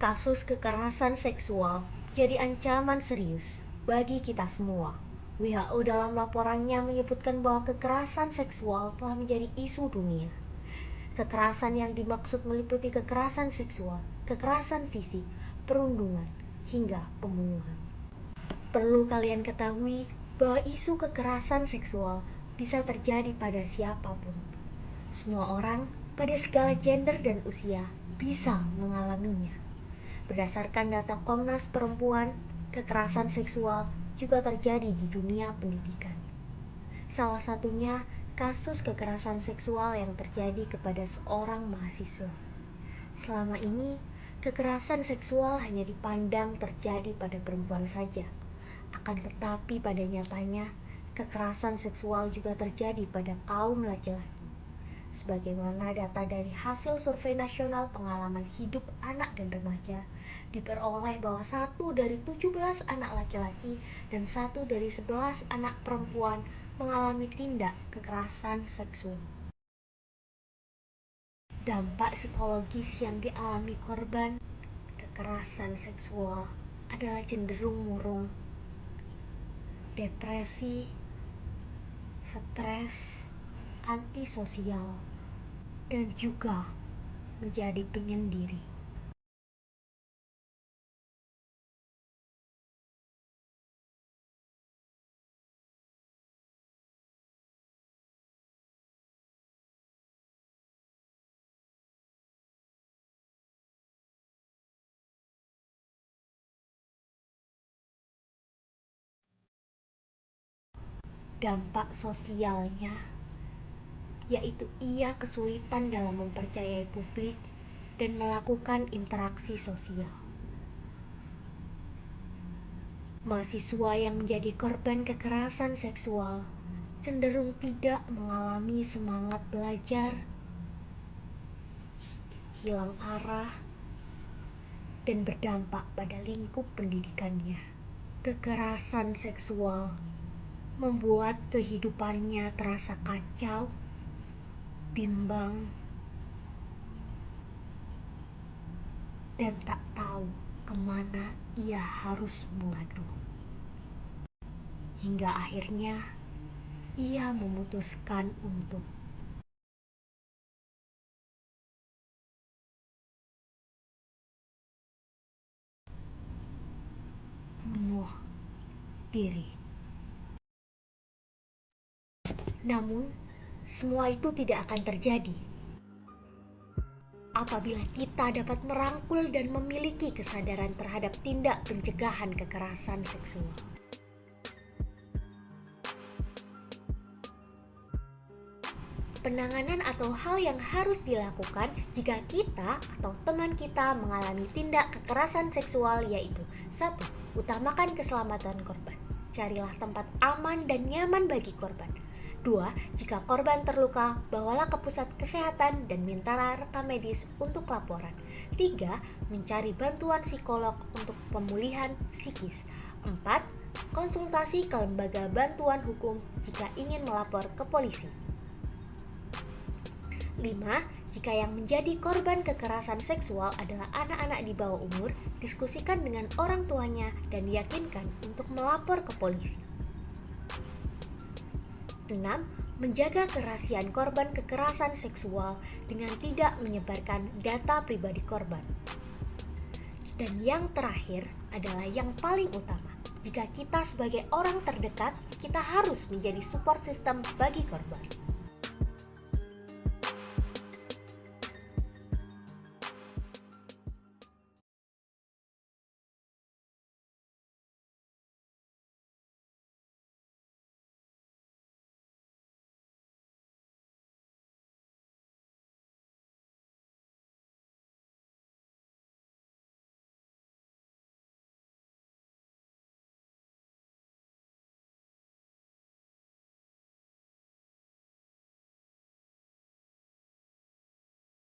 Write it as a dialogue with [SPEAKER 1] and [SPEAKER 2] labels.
[SPEAKER 1] Kasus kekerasan seksual jadi ancaman serius bagi kita semua. WHO dalam laporannya menyebutkan bahwa kekerasan seksual telah menjadi isu dunia. Kekerasan yang dimaksud meliputi kekerasan seksual, kekerasan fisik, perundungan, hingga pembunuhan. Perlu kalian ketahui bahwa isu kekerasan seksual bisa terjadi pada siapapun. Semua orang pada segala gender dan usia bisa mengalaminya. Berdasarkan data Komnas Perempuan, kekerasan seksual juga terjadi di dunia pendidikan. Salah satunya kasus kekerasan seksual yang terjadi kepada seorang mahasiswa. Selama ini, kekerasan seksual hanya dipandang terjadi pada perempuan saja. Akan tetapi pada nyatanya, kekerasan seksual juga terjadi pada kaum laki-laki. Sebagaimana data dari hasil survei nasional pengalaman hidup anak dan remaja, diperoleh bahwa 1 dari 17 anak laki-laki dan 1 dari 11 anak perempuan mengalami tindak kekerasan seksual. Dampak psikologis yang dialami korban kekerasan seksual adalah cenderung murung, depresi, stres, antisosial, dan juga menjadi penyendiri. Dampak sosialnya yaitu ia kesulitan dalam mempercayai publik dan melakukan interaksi sosial. Mahasiswa yang menjadi korban kekerasan seksual cenderung tidak mengalami semangat belajar, hilang arah, dan berdampak pada lingkup pendidikannya. Kekerasan seksual membuat kehidupannya terasa kacau, bimbang, dan tak tahu kemana ia harus mengadu. Hingga akhirnya ia memutuskan untuk bunuh diri. Namun, semua itu tidak akan terjadi apabila kita dapat merangkul dan memiliki kesadaran terhadap tindak pencegahan kekerasan seksual. Penanganan atau hal yang harus dilakukan jika kita atau teman kita mengalami tindak kekerasan seksual yaitu 1. Utamakan keselamatan korban. Carilah tempat aman dan nyaman bagi korban. 2. Jika korban terluka, bawalah ke pusat kesehatan dan mintalah rekam medis untuk laporan. 3. Mencari bantuan psikolog untuk pemulihan psikis. 4. Konsultasi ke lembaga bantuan hukum jika ingin melapor ke polisi. 5. Jika yang menjadi korban kekerasan seksual adalah anak-anak di bawah umur, diskusikan dengan orang tuanya dan yakinkan untuk melapor ke polisi. 6. Menjaga kerahasiaan korban kekerasan seksual dengan tidak menyebarkan data pribadi korban. Dan yang terakhir adalah yang paling utama. Jika kita sebagai orang terdekat, kita harus menjadi support system bagi korban.